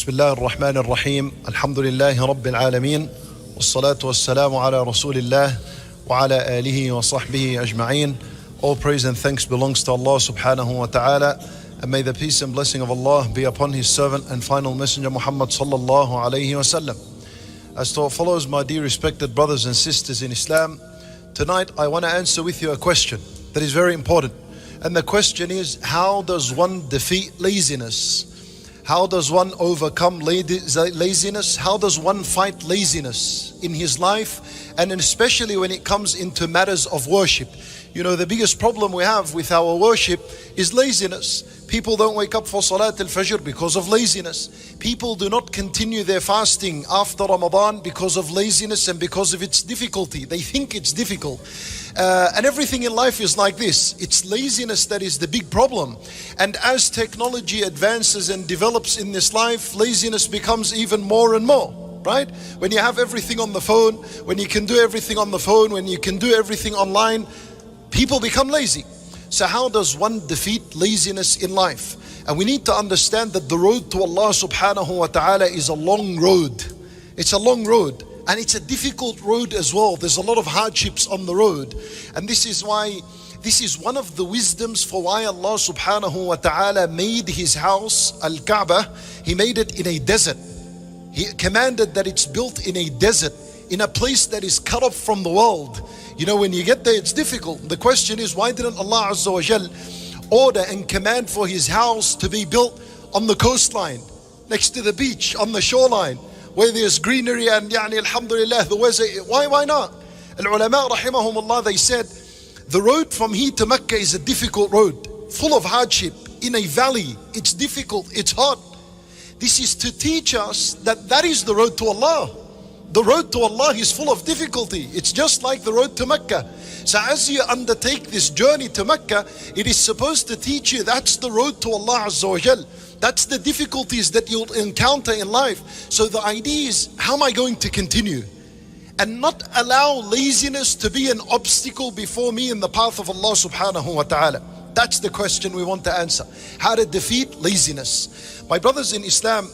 Bismillah ar-Rahman ar-Rahim. Alhamdulillahi Rabbil Alameen. Wassalatu wassalamu ala Rasulillah wa ala alihi wa sahbihi ajma'een. All praise and thanks belongs to Allah subhanahu wa ta'ala. And may the peace and blessing of Allah be upon His servant and final messenger Muhammad sallallahu alayhi wa sallam. As to what follows, my dear respected brothers and sisters in Islam, tonight I want to answer with you a question that is very important. And the question is, how does one defeat laziness? How does one overcome laziness? How does one fight laziness in his life? And especially when it comes into matters of worship. You know, the biggest problem we have with our worship is laziness. People don't wake up for Salat al-Fajr because of laziness. People do not continue their fasting after Ramadan because of laziness and because of its difficulty. They think it's difficult. And everything in life is like this. It's laziness that is the big problem. And as technology advances and develops in this life, laziness becomes even more and more, right? When you have everything on the phone, when you can do everything on the phone, when you can do everything online, people become lazy. So how does one defeat laziness in life? And we need to understand that the road to Allah subhanahu wa ta'ala is a long road. It's a long road. And it's a difficult road as well. There's a lot of hardships on the road. And this is why, this is one of the wisdoms for why Allah subhanahu wa ta'ala made His house, Al-Kaaba, He made it in a desert. He commanded that it's built in a desert, in a place that is cut off from the world. You know, when you get there, it's difficult. The question is, why didn't Allah Azza wa Jal order and command for His house to be built on the coastline, next to the beach, on the shoreline, where there's greenery and alhamdulillah, the weather? Why not? Al-ulama rahimahumullah, they said, the road from here to Mecca is a difficult road, full of hardship, in a valley. It's difficult, it's hot. This is to teach us that that is the road to Allah. The road to Allah is full of difficulty. It's just like the road to Mecca. So as you undertake this journey to Mecca, it is supposed to teach you that's the road to Allah Azza wa Jal. That's the difficulties that you'll encounter in life. So the idea is, how am I going to continue? And not allow laziness to be an obstacle before me in the path of Allah subhanahu wa ta'ala. That's the question we want to answer. How to defeat laziness. My brothers in Islam,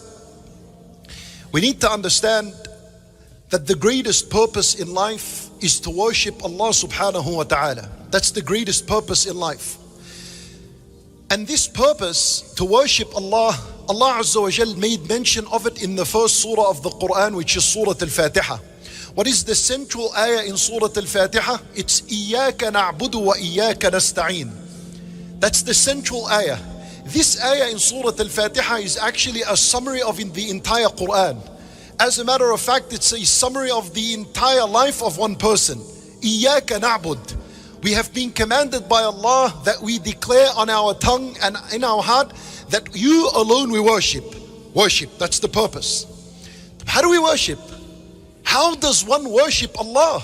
we need to understand that the greatest purpose in life is to worship Allah subhanahu wa ta'ala. That's the greatest purpose in life. And this purpose, to worship Allah, Allah Azza wa Jal made mention of it in the first surah of the Quran, which is Surah Al-Fatiha. What is the central ayah in Surah Al-Fatiha? It's إِيَّاكَ نَعْبُدُ وَإِيَّاكَ نَسْتَعِينَ. That's the central ayah. This ayah in Surah Al-Fatiha is actually a summary of the entire Quran. As a matter of fact, it's a summary of the entire life of one person. إِيَّاكَ نَعْبُدُ. We have been commanded by Allah that we declare on our tongue and in our heart that you alone we worship. Worship, that's the purpose. How do we worship? How does one worship Allah?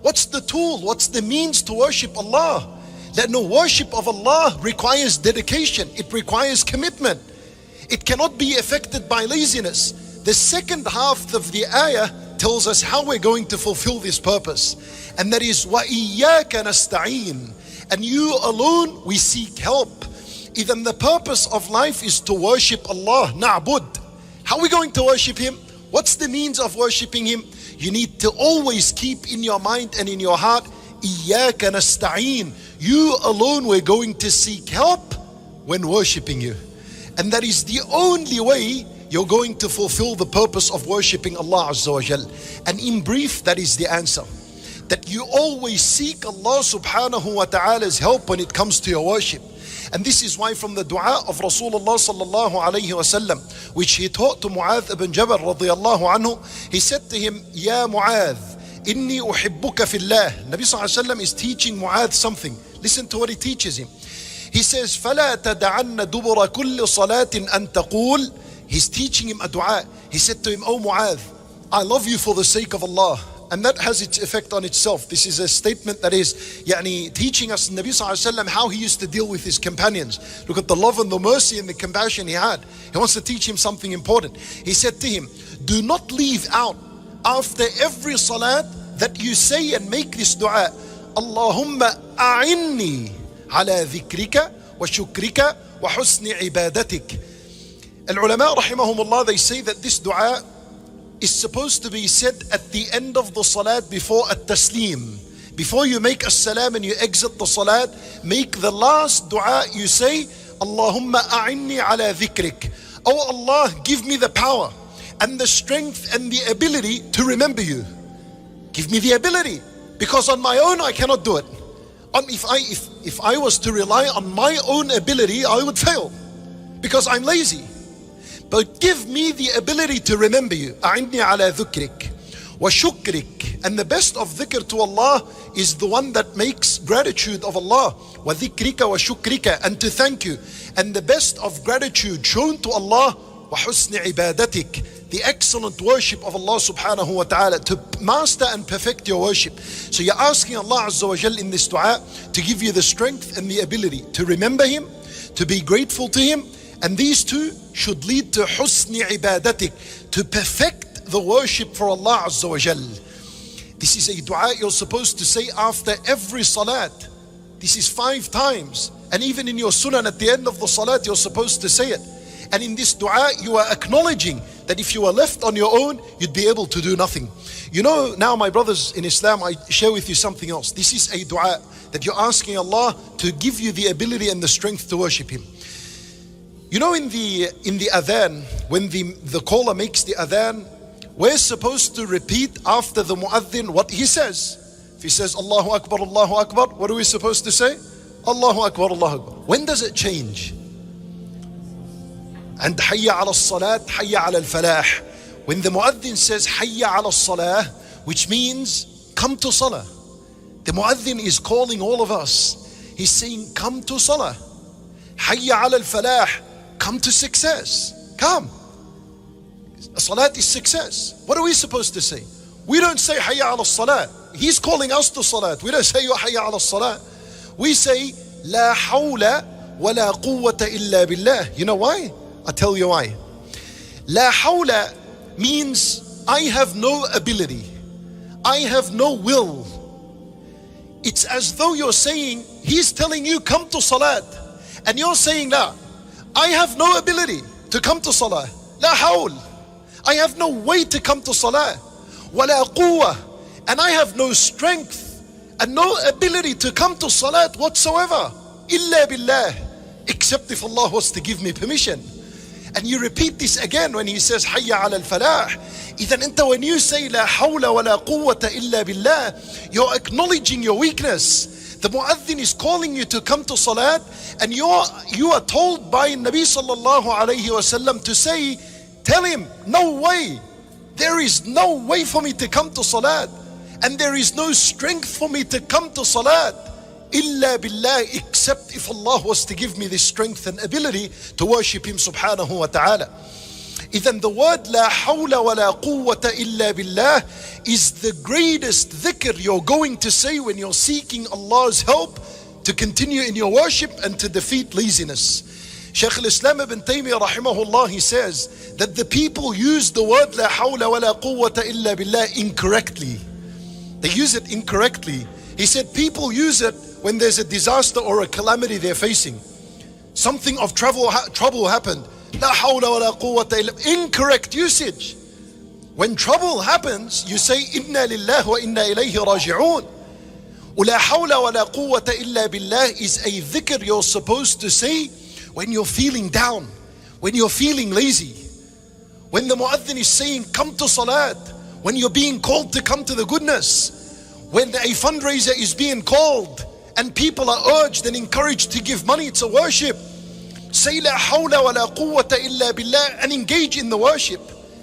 What's the tool? What's the means to worship Allah? That no, worship of Allah requires dedication. It requires commitment. It cannot be affected by laziness. The second half of the ayah tells us how we're going to fulfill this purpose. And that is, وَإِيَّاكَ نَسْتَعِينَ. And you alone we seek help. Even the purpose of life is to worship Allah, na'bud. How are we going to worship Him? What's the means of worshiping Him? You need to always keep in your mind and in your heart, إِيَّاكَ نَسْتَعِينَ. You alone we're going to seek help when worshiping you. And that is the only way you're going to fulfill the purpose of worshipping Allah Azza wa Jal. And in brief, that is the answer. That you always seek Allah subhanahu wa ta'ala's help when it comes to your worship. And this is why from the dua of Rasulullah sallallahu alayhi wa sallam, which he taught to Mu'adh ibn Jabal radiyallahu anhu, he said to him, Ya Mu'adh, inni uhibbuka fillah. Nabi sallallahu alayhi wa sallam is teaching Mu'adh something. Listen to what he teaches him. He says, فَلَا تَدَعَنَّ دُبُرَ كُلِّ صَلَاةٍ أَن تَقُولَ. He's teaching him a dua. He said to him, Oh Mu'adh, I love you for the sake of Allah. And that has its effect on itself. This is a statement that is teaching us Nabi Sallallahu Alaihi Wasallam how he used to deal with his companions. Look at the love and the mercy and the compassion he had. He wants to teach him something important. He said to him, do not leave out after every salat that you say and make this dua, Allahumma a'inni ala dhikrika wa shukrika wa husni ibadatik. Al-ulama rahimahumullah, they say that this dua is supposed to be said at the end of the salat before at-taslim. Before you make as-salam and you exit the salat, make the last dua you say, Allahumma a'inni ala dhikrik. Oh Allah, give me the power and the strength and the ability to remember you. Give me the ability, because on my own I cannot do it. If I was to rely on my own ability, I would fail, because I'm lazy. But give me the ability to remember you. أعني على ذكرك وشكرك. And the best of dhikr to Allah is the one that makes gratitude of Allah. وذكرك وشكرك, and to thank you. And the best of gratitude shown to Allah, وحسن عبادتك, the excellent worship of Allah subhanahu wa ta'ala, to master and perfect your worship. So you're asking Allah Azza wa Jal in this dua to give you the strength and the ability to remember Him, to be grateful to Him. And these two should lead to husni ibadatik, to perfect the worship for Allah Azza wa Jal. This is a dua you're supposed to say after every salat. This is 5 times. And even in your sunan at the end of the salat, you're supposed to say it. And in this dua, you are acknowledging that if you were left on your own, you'd be able to do nothing. You know, now my brothers in Islam, I share with you something else. This is a dua that you're asking Allah to give you the ability and the strength to worship Him. You know, in the adhan, when the caller makes the adhan, we're supposed to repeat after the muadhin what he says. If he says Allahu Akbar, what are we supposed to say? Allahu Akbar, Allahu Akbar. When does it change? And hayya ala salat, hayya ala al-falah. When the muadhin says hayya ala salah, which means come to salah. The muadhin is calling all of us. He's saying come to salah. Hayya ala al-falah, come to success. Come. Salat is success. What are we supposed to say? We don't say hayya ala salat. He's calling us to salat. We don't say hayya ala salat. We say la hawla wa la quwwata illa billah. You know why? I'll tell you why. La hawla means I have no ability. I have no will. It's as though you're saying, he's telling you come to salat. And you're saying, la, I have no ability to come to salah. La hawl. I have no way to come to salah. Wa la quwwah. And I have no strength and no ability to come to salat whatsoever. Illa billah. Except if Allah was to give me permission. And you repeat this again when He says hayya ala al-falah. Idhan anta, when you say la hawla wa la quwwata illa billah, you're acknowledging your weakness. The muadhin is calling you to come to salat, and you are told by Nabi sallallahu alayhi wa sallam to say, tell him, no way. There is no way for me to come to salat. And there is no strength for me to come to salat. Illa billah, except if Allah was to give me the strength and ability to worship Him subhanahu wa ta'ala. Even the word la hawla wa la quwwata illa billah is the greatest dhikr you're going to say when you're seeking Allah's help to continue in your worship and to defeat laziness. Shaykh al-Islam ibn Taymiyyah rahimahullah, he says that the people use the word la hawla wa la quwwata illa billah incorrectly. They use it incorrectly. He said people use it when there's a disaster or a calamity they're facing. Something of trouble happened. La hawla wa la quwwata illa. Incorrect usage. When trouble happens, you say inna lillahi wa inna ilayhi raji'un. La hawla wa la quwwata illa billah is a dhikr you're supposed to say when you're feeling down, when you're feeling lazy, when the muadhin is saying come to salat, when you're being called to come to the goodness, when a fundraiser is being called and people are urged and encouraged to give money to worship. Say la hawla wa la quwwata illa billah and engage in the worship.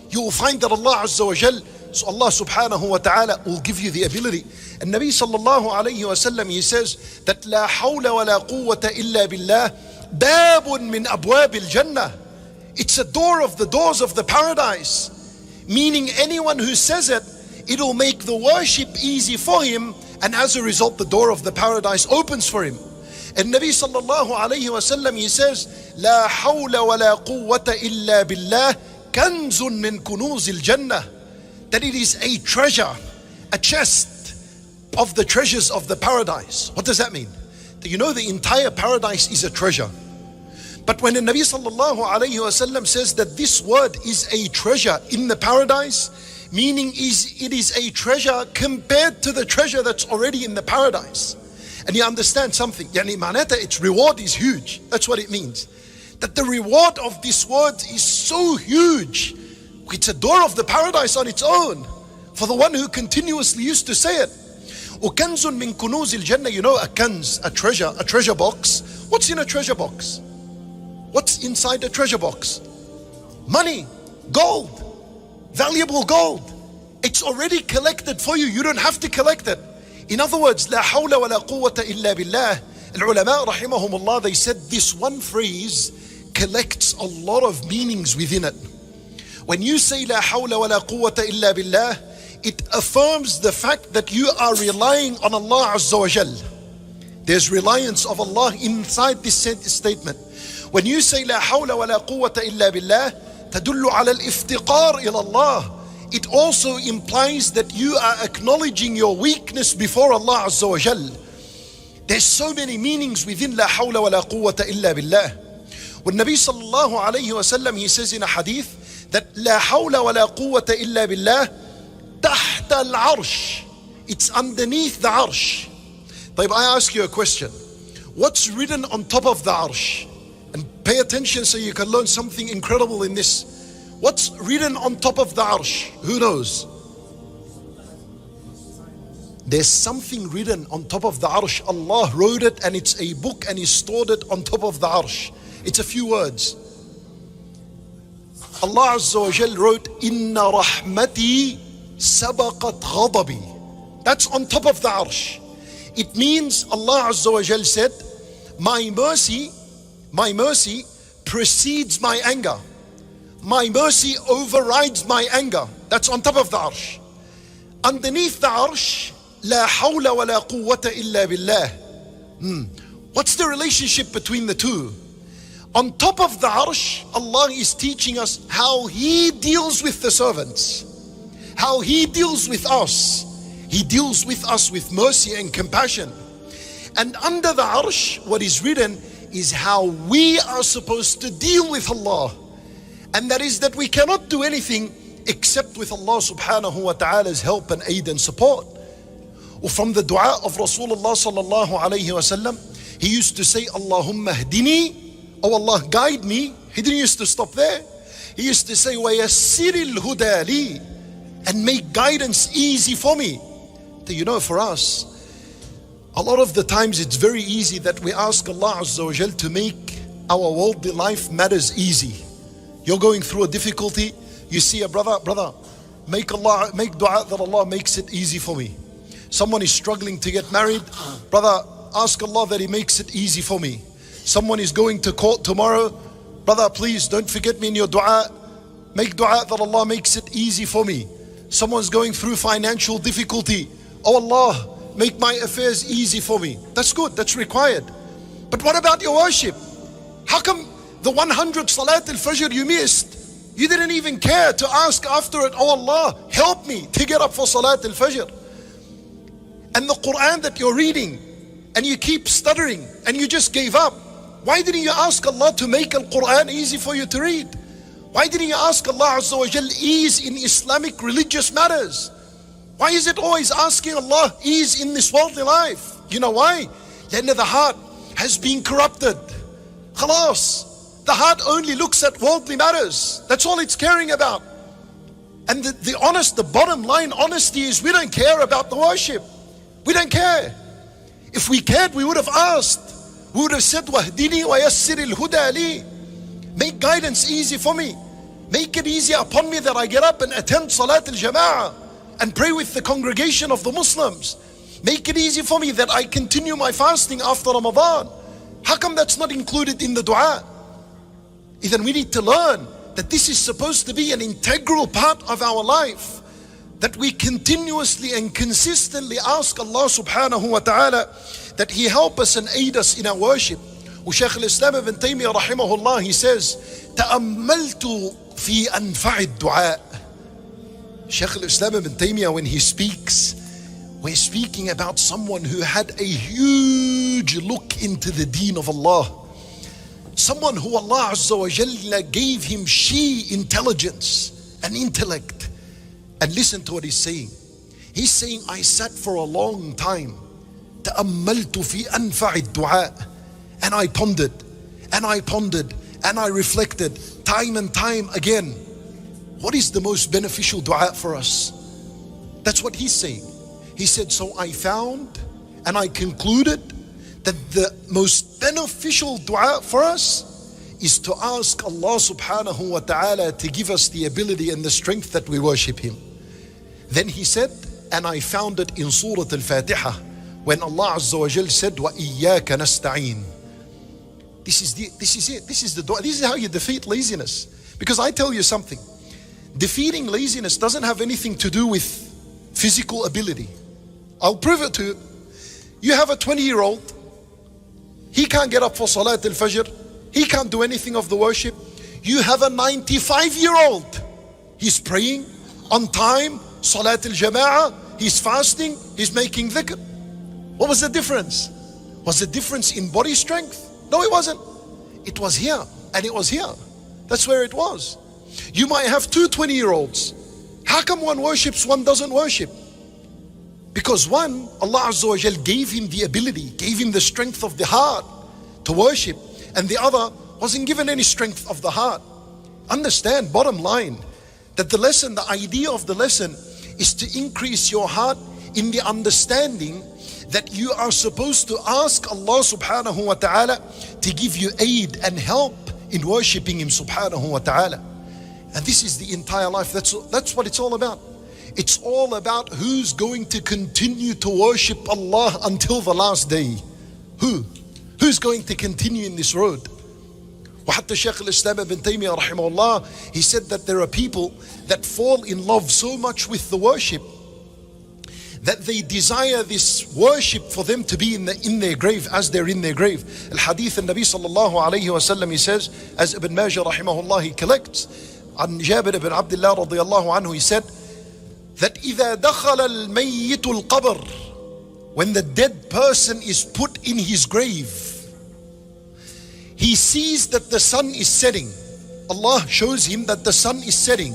You will find that Allah Azza wa Jal, so Allah subhanahu wa ta'ala will give you the ability. And Nabi sallallahu alayhi wa sallam, he says that la hawla wa la quwwata illa billah babun min abwab al-jannah. It's a door of the doors of the paradise. Meaning anyone who says it, it'll make the worship easy for him, and as a result the door of the paradise opens for him. And Nabi sallallahu alayhi wa sallam, he says, La hawla wa la quwwata illa billah kanzun min kunuzil jannah. That it is a treasure, a chest of the treasures of the paradise. What does that mean? Do you know the entire paradise is a treasure? But when the Nabi sallallahu alayhi wasallam says that this word is a treasure in the paradise, meaning it is a treasure compared to the treasure that's already in the paradise. And you understand something, yani manata, its reward is huge. That's what it means. That the reward of this word is so huge. It's a door of the paradise on its own for the one who continuously used to say it. وَكَنْزٌ مِّن كُنُوزِ الْجَنَّةِ. You know, a kanz, a treasure box. What's in a treasure box? What's inside a treasure box? Money, gold, valuable gold. It's already collected for you. You don't have to collect it. In other words, لا حول ولا قوة إلا بالله. Al-ulama rahimahumullah, they said this one phrase collects a lot of meanings within it. When you say لا حول ولا قوة إلا بالله, it affirms the fact that you are relying on Allah Azza wa Jal. There's reliance of Allah inside this statement. When you say لا حول ولا قوة إلا بالله, تدل على الافتقار إلى الله. It also implies that you are acknowledging your weakness before Allah Azza wa Jal. There's so many meanings within لا حول ولا قوة إلا بالله. When Nabi sallallahu alayhi wa sallam, he says in a hadith that لا حول ولا قوة إلا بالله تحت العرش. It's underneath the arsh. طيب, I ask you a question. What's written on top of the arsh? And pay attention so you can learn something incredible in this. What's written on top of the arsh? Who knows? There's something written on top of the arsh. Allah wrote it and it's a book and He stored it on top of the arsh. It's a few words. Allah Azza wa Jal wrote, Inna rahmati sabaqat ghadabi. That's on top of the arsh. It means Allah Azza wa Jal said, my mercy precedes my anger. My mercy overrides my anger. That's on top of the arsh. Underneath the arsh, la hawla wa la quwwata illa billah. What's the relationship between the two? On top of the arsh, Allah is teaching us how He deals with the servants, how He deals with us. He deals with us with mercy and compassion. And under the arsh, what is written is how we are supposed to deal with Allah. And that is that we cannot do anything except with Allah subhanahu wa ta'ala's help and aid and support. From the dua of Rasulullah sallallahu alayhi wa sallam, he used to say, Allahumma hdini, oh Allah, guide me. He didn't used to stop there. He used to say, wa yassiril huda li, and make guidance easy for me. You know, for us, a lot of the times it's very easy that we ask Allah Azza wa Jal to make our worldly life matters easy. You're going through a difficulty, you see a brother, make dua that Allah makes it easy for me. Someone is struggling to get married, brother, ask Allah that He makes it easy for me. Someone is going to court tomorrow, brother, please don't forget me in your dua. Make dua that Allah makes it easy for me. Someone's going through financial difficulty, oh Allah, make my affairs easy for me. That's good, that's required. But what about your worship? How come the 100 Salat al-Fajr you missed, you didn't even care to ask after it, oh Allah, help me to get up for Salat al-Fajr? And the Quran that you're reading, and you keep stuttering, and you just gave up. Why didn't you ask Allah to make al-Quran easy for you to read? Why didn't you ask Allah Azza wa Jal ease in Islamic religious matters? Why is it always asking Allah ease in this worldly life? You know why? Then the heart has been corrupted. Khalas. The heart only looks at worldly matters. That's all it's caring about. And the bottom line honesty is we don't care about the worship. We don't care. If we cared, we would have asked. We would have said, Wahdini wa yassiril huda li. Make guidance easy for me. Make it easy upon me that I get up and attend Salat al-Jama'ah and pray with the congregation of the Muslims. Make it easy for me that I continue my fasting after Ramadan. How come that's not included in the dua? Then we need to learn that this is supposed to be an integral part of our life, that we continuously and consistently ask Allah subhanahu wa ta'ala that He help us and aid us in our worship. Shaykh al-Islam ibn Taymiyyah rahimahullah, he says, تأملت في أنفع الدعاء. Shaykh al-Islam ibn Taymiyyah, when he speaks, we're speaking about someone who had a huge look into the deen of Allah. Someone who Allah Azza wa Jalla gave him she intelligence and intellect. And listen to what he's saying. He's saying, I sat for a long time. تأملت في أنفع الدعاء. And I pondered, and I pondered, and I reflected time and time again. What is the most beneficial dua for us? That's what he's saying. He said, so I found and I concluded that the most beneficial dua for us is to ask Allah subhanahu wa ta'ala to give us the ability and the strength that we worship Him. Then he said, and I found it in Surah Al-Fatiha, when Allah Azza wa Jal said, وَإِيَّاكَ نَسْتَعِينَ. This is it. This is the dua. This is how you defeat laziness. Because I tell you something, defeating laziness doesn't have anything to do with physical ability. I'll prove it to you. You have a 20-year-old, he can't get up for Salat al-Fajr, he can't do anything of the worship. You have a 95-year-old, he's praying on time, Salat al-Jama'ah, he's fasting, he's making dhikr. What was the difference? Was the difference in body strength? No, it wasn't. It was here and it was here. That's where it was. You might have two 20-year-olds. How come one worships, one doesn't worship? Because one, Allah Azza wa Jal gave him the ability, gave him the strength of the heart to worship, and the other wasn't given any strength of the heart. Understand, bottom line, that the lesson, the idea of the lesson is to increase your heart in the understanding that you are supposed to ask Allah subhanahu wa ta'ala to give you aid and help in worshipping Him subhanahu wa ta'ala. And this is the entire life. That's what it's all about. It's all about who's going to continue to worship Allah until the last day. Who's going to continue in this road? وحتى Shaykh al-Islam ibn Taymiyyah rahimahullah, he said that there are people that fall in love so much with the worship that they desire this worship for them to be in their grave, as they're in their grave. Al-Hadith al-Nabi sallallahu alayhi wa sallam, he says, as Ibn Majah rahimahullah, he collects, عن جابر ibn Abdullah radiyallahu anhu, he said, that إذا دخل الميت القبر, when the dead person is put in his grave, he sees that the sun is setting. Allah shows him that the sun is setting.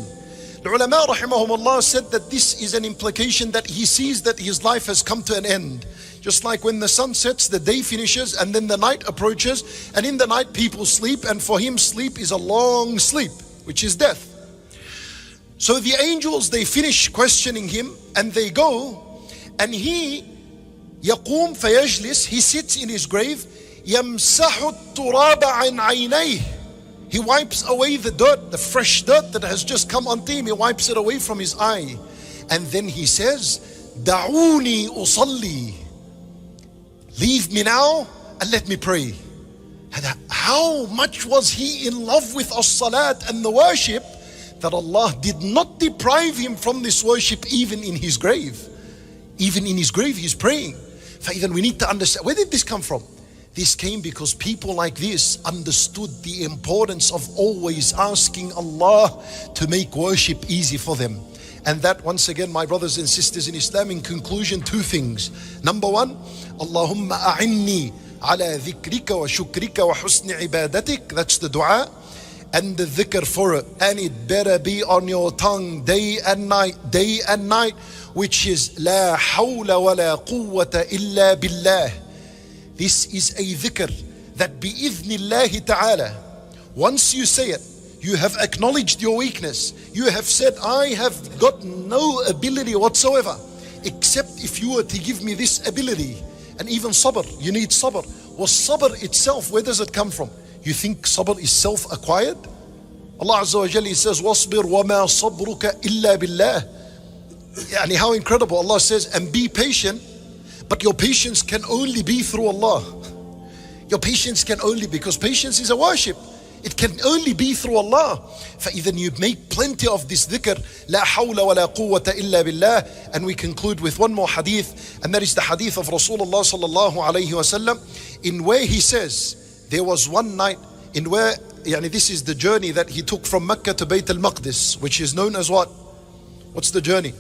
The ulama rahimahumullah said that this is an implication that he sees that his life has come to an end. Just like when the sun sets, the day finishes and then the night approaches, and in the night people sleep, and for him sleep is a long sleep, which is death. So the angels, they finish questioning him and they go, and he يقوم فيجلس, he sits in his grave, يمسح التراب عن عينيه, he wipes away the dirt, the fresh dirt that has just come onto him, he wipes it away from his eye, and then he says, دعوني أصلي, leave me now and let me pray. How much was he in love with as-salat and the worship that Allah did not deprive him from this worship even in his grave. Even in his grave he's praying. فإذا we need to understand, where did this come from? This came because people like this understood the importance of always asking Allah to make worship easy for them. And that, once again, my brothers and sisters in Islam, in conclusion, two things. Number one, Allahumma a'inni ala dhikrika wa shukrika wa husni ibadatik. That's the dua. And the dhikr for it. And it better be on your tongue day and night, which is La hawla wa la quwwata illa billah. This is a dhikr that bi'idhnillahi ta'ala, once you say it, you have acknowledged your weakness. You have said, I have got no ability whatsoever, except if you were to give me this ability. And even sabr, you need sabr. Well, sabr itself, where does it come from? You think sabr is self-acquired? Allah Azza wa Jalla says, وَاصْبِرْ وَمَا صَبْرُكَ إِلَّا بِاللَّهِ. Yani how incredible. Allah says, and be patient, but your patience can only be through Allah. Your patience can only, because patience is a worship. It can only be through Allah. فإذا you make plenty of this dhikr, لا حول ولا قوة إلا بالله. And we conclude with one more hadith, and that is the hadith of Rasulullah sallallahu alayhi wa sallam, in where he says, there was one night in where, this is the journey that he took from Mecca to Bayt al-Maqdis, which is known as what? What's the journey?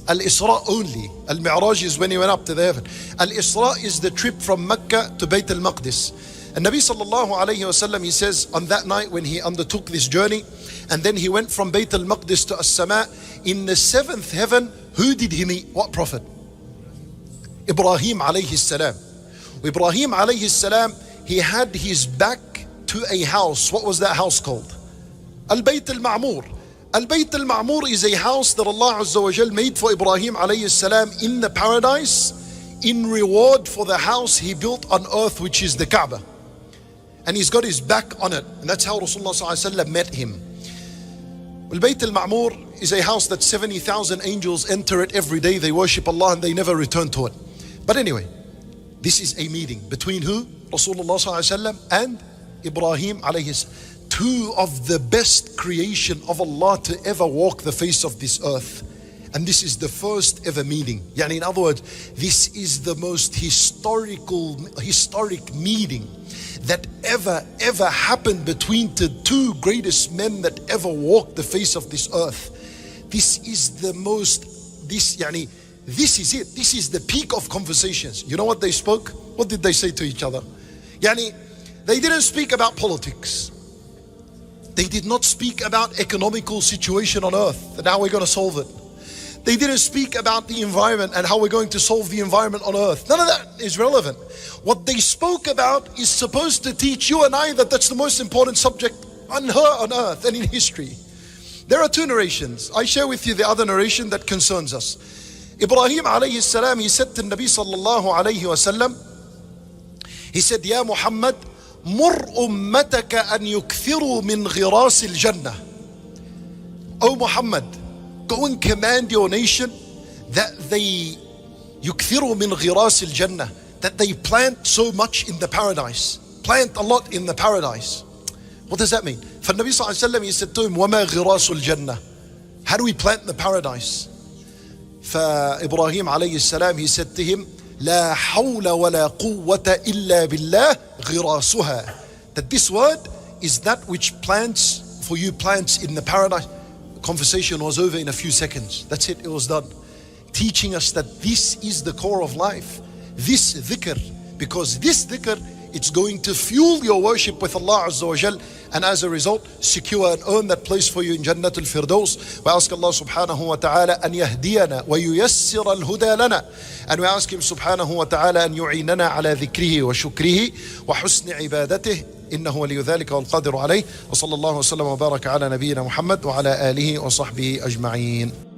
Al-Isra only. Al-Mi'raj is when he went up to the heaven. Al-Isra is the trip from Mecca to Bayt al-Maqdis. And Nabi sallallahu alayhi wasallam, he says, on that night when he undertook this journey, and then he went from Bayt al-Maqdis to As-Sama, in the seventh heaven, who did he meet? What prophet? Ibrahim alayhi salam. Ibrahim alayhi salam, he had his back to a house. What was that house called? Al-Bayt al-Ma'mur. Al-Bayt al-Ma'mur is a house that Allah Azza wa Jal made for Ibrahim alayhi salam in the paradise in reward for the house he built on earth, which is the Kaaba. And he's got his back on it. And that's how Rasulullah sallallahu alayhi wa sallam met him. Al-Bayt al-Ma'mur is a house that 70,000 angels enter it every day. They worship Allah and they never return to it. But anyway, this is a meeting between who? Rasulullah sallallahu alayhi wa sallam and Ibrahim alayhi salam. Two of the best creation of Allah to ever walk the face of this earth. And this is the first ever meeting. Yani in other words, this is the most historic meeting that ever happened between the two greatest men that ever walked the face of this earth. This is the most, this is it. This is the peak of conversations. You know what they spoke? What did they say to each other? They didn't speak about politics. They did not speak about economical situation on earth and how we're going to solve it. They didn't speak about the environment and how we're going to solve the environment on earth. None of that is relevant. What they spoke about is supposed to teach you and I that that's the most important subject on earth and in history. There are two narrations. I share with you the other narration that concerns us. Ibrahim alayhi salam, he said to Nabi sallallahu alayhi wa sallam, he said, Ya Muhammad, مر أمتك أن يكثروا من غراس الجنة. O Muhammad, go and command your nation that they يكثروا من غراس الجنة, that they plant so much in the paradise. Plant a lot in the paradise. What does that mean? For Nabi sallallahu alayhi wa sallam, he said to him, وما غراس الجنة? How do we plant in the paradise? For Ibrahim alayhi salam, he said to him, لا حول ولا قوة إلا بالله غراسها. That this word is that which plants for you plants in the paradise. The conversation was over in a few seconds. That's it, it was done. Teaching us that this is the core of life. This dhikr, because this dhikr, it's going to fuel your worship with Allah Azza wa Jal, and as a result, secure and earn that place for you in Jannatul Firdaus. We ask Allah subhanahu wa ta'ala an yahdiyana wa yuyassir al-huda lana. And we ask Him subhanahu wa ta'ala an yu'inana ala dhikrihi wa shukrihi wa husni ibadatih. إنه ولي ذلك والقادر عليه. وصلى الله وسلم وبارك على نبينا محمد وعلى آله وصحبه أجمعين.